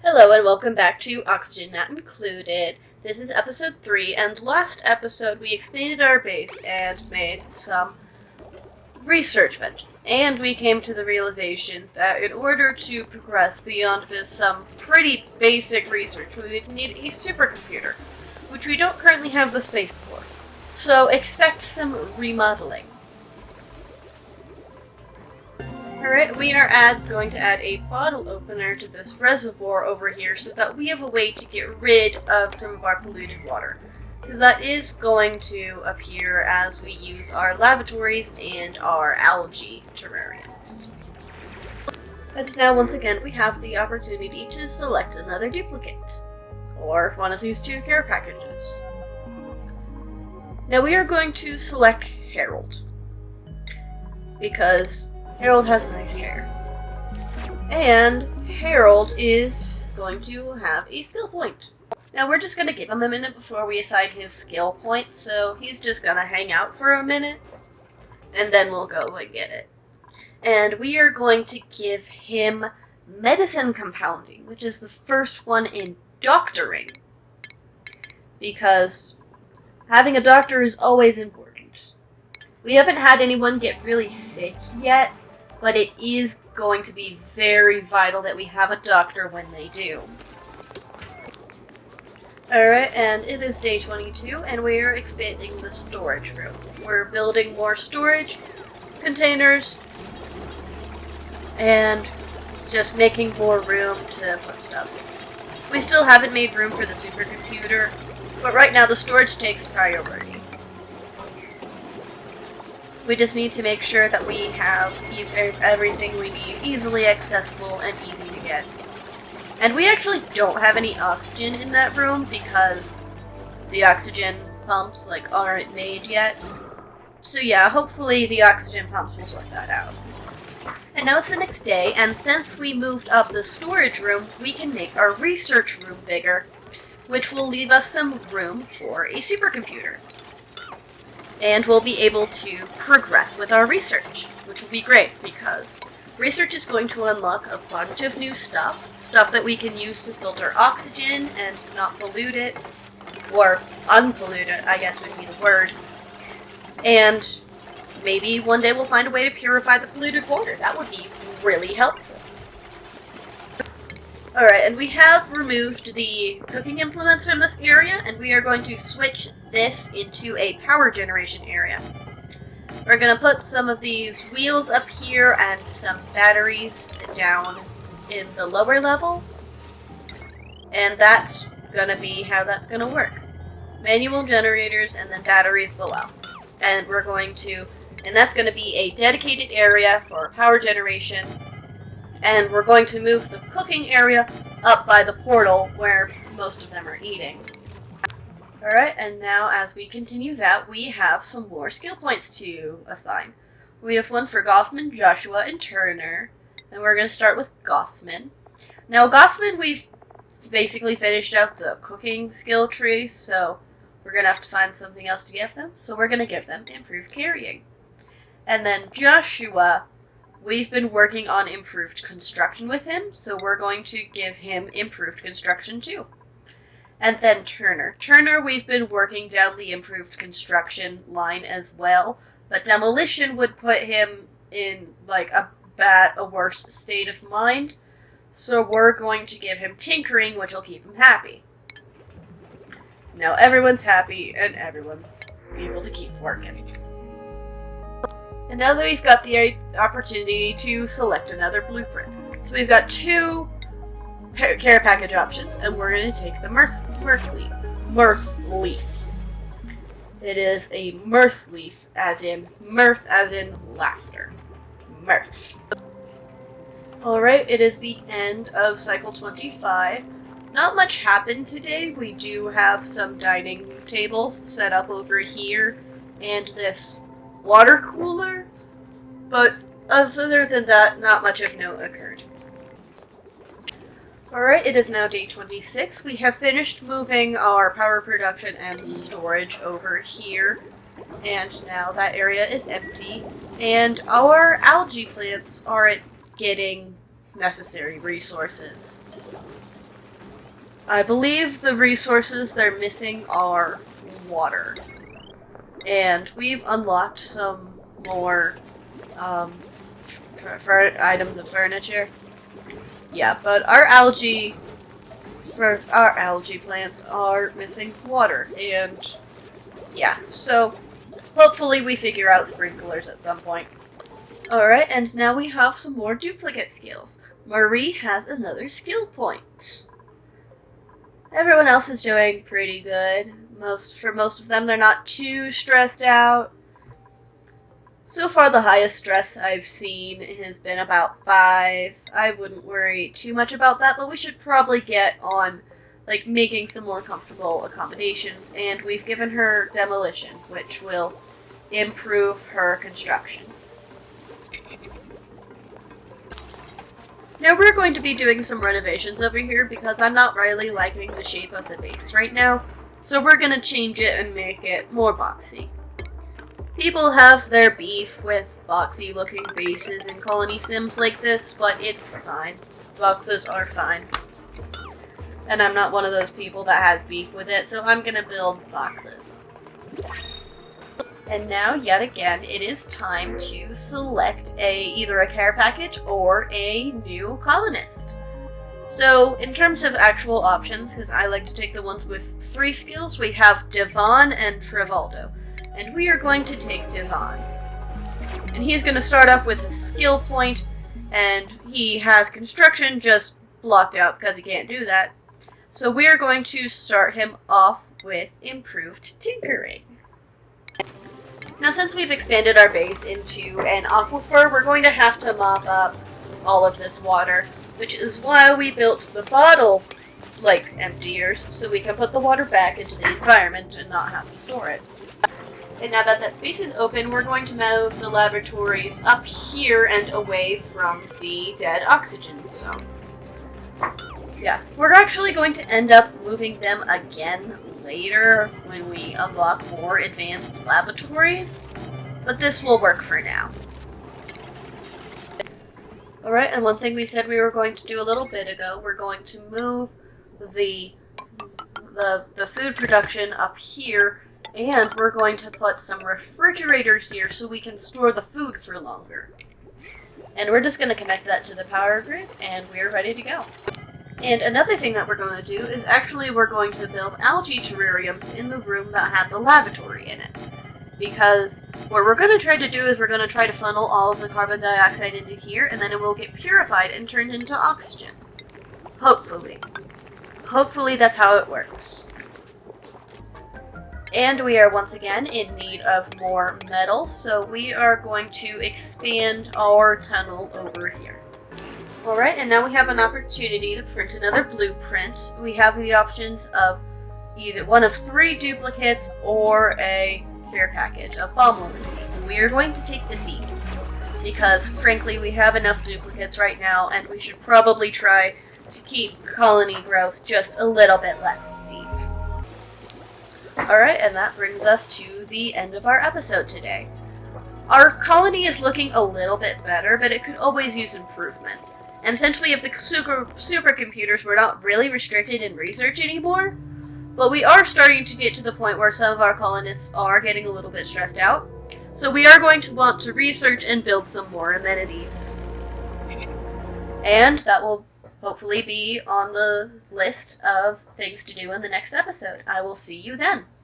Hello and welcome back to Oxygen Not Included. This is episode 3, and last episode we expanded our base and made some research benches. And we came to the realization that in order to progress beyond just some pretty basic research, we would need a supercomputer, which we don't currently have the space for. So expect some remodeling. Alright, we are going to add a bottle opener to this reservoir over here so that we have a way to get rid of some of our polluted water. Because that is going to appear as we use our lavatories and our algae terrariums. And now, once again, we have the opportunity to select another duplicate. Or one of these two care packages. Now we are going to select Harold. Because Harold has nice hair. And Harold is going to have a skill point. Now we're just going to give him a minute before we assign his skill point, so he's just going to hang out for a minute, and then we'll go and get it. And we are going to give him medicine compounding, which is the first one in doctoring. Because having a doctor is always important. We haven't had anyone get really sick yet, but it is going to be very vital that we have a doctor when they do. Alright, and it is day 22, and we are expanding the storage room. We're building more storage containers, and just making more room to put stuff. We still haven't made room for the supercomputer, but right now the storage takes priority. We just need to make sure that we have everything we need easily accessible and easy to get. And we actually don't have any oxygen in that room because the oxygen pumps aren't made yet. So yeah, hopefully the oxygen pumps will sort that out. And now it's the next day, and since we moved up the storage room, we can make our research room bigger, which will leave us some room for a supercomputer. And we'll be able to progress with our research, which will be great because research is going to unlock a bunch of new stuff that we can use to filter oxygen and not pollute it, or unpollute it, I guess would be the word. And maybe one day we'll find a way to purify the polluted water. That would be really helpful. Alright, and we have removed the cooking implements from this area, and we are going to switch this into a power generation area. We're going to put some of these wheels up here and some batteries down in the lower level. And that's going to be how that's going to work. Manual generators and then batteries below. And that's going to be a dedicated area for power generation. And we're going to move the cooking area up by the portal where most of them are eating. Alright, and now as we continue that, we have some more skill points to assign. We have one for Gossman, Joshua, and Turner. And we're going to start with Gossman. Now, Gossman, we've basically finished out the cooking skill tree, so we're going to have to find something else to give them. So we're going to give them improved carrying. And then Joshua, we've been working on improved construction with him, so we're going to give him improved construction too. And then Turner. Turner, we've been working down the improved construction line as well, but demolition would put him in a worse state of mind, so we're going to give him tinkering, which will keep him happy. Now everyone's happy, and everyone's able to keep working. And now that we've got the opportunity to select another blueprint. So we've got two care package options, and we're going to take the mirth leaf. It is a mirth leaf, as in mirth as in laughter. Mirth. Alright, it is the end of cycle 25. Not much happened today. We do have some dining tables set up over here, and this water cooler, but other than that, not much of note occurred. Alright, it is now day 26. We have finished moving our power production and storage over here, and now that area is empty, and our algae plants aren't getting necessary resources. I believe the resources they're missing are water. And we've unlocked some more for items of furniture. Yeah, but our algae plants are missing water, and yeah, so hopefully we figure out sprinklers at some point. Alright, and now we have some more duplicate skills. Marie has another skill point. Everyone else is doing pretty good. For most of them, they're not too stressed out. So far, the highest stress I've seen has been about 5. I wouldn't worry too much about that, but we should probably get on, like, making some more comfortable accommodations, and we've given her demolition, which will improve her construction. Now we're going to be doing some renovations over here because I'm not really liking the shape of the base right now, so we're going to change it and make it more boxy. People have their beef with boxy looking bases in colony sims like this, but it's fine. Boxes are fine. And I'm not one of those people that has beef with it, so I'm going to build boxes. And now, yet again, it is time to select either a care package or a new colonist. So, in terms of actual options, because I like to take the ones with 3 skills, we have Devon and Trivaldo. And we are going to take Devon. And he's going to start off with a skill point, and he has construction just blocked out because he can't do that. So we are going to start him off with improved tinkering. Now, since we've expanded our base into an aquifer, we're going to have to mop up all of this water, which is why we built the bottle, emptiers, so we can put the water back into the environment and not have to store it. And now that that space is open, we're going to move the lavatories up here and away from the dead oxygen zone. Yeah, we're actually going to end up moving them again later when we unlock more advanced lavatories, but this will work for now. Alright, and one thing we said we were going to do a little bit ago, we're going to move the food production up here, and we're going to put some refrigerators here so we can store the food for longer. And we're just going to connect that to the power grid, and we're ready to go. And another thing that we're going to do is we're going to build algae terrariums in the room that had the lavatory in it. Because what we're going to try to do is we're going to try to funnel all of the carbon dioxide into here, and then it will get purified and turned into oxygen. Hopefully. Hopefully that's how it works. And we are once again in need of more metal, so we are going to expand our tunnel over here. Alright, and now we have an opportunity to print another blueprint. We have the options of either one of 3 duplicates or a care package of palm lily seeds. We are going to take the seeds, because frankly we have enough duplicates right now, and we should probably try to keep colony growth just a little bit less steep. Alright, and that brings us to the end of our episode today. Our colony is looking a little bit better, but it could always use improvement. And since we have the supercomputers, we're not really restricted in research anymore, but we are starting to get to the point where some of our colonists are getting a little bit stressed out. So we are going to want to research and build some more amenities. And that will hopefully be on the list of things to do in the next episode. I will see you then.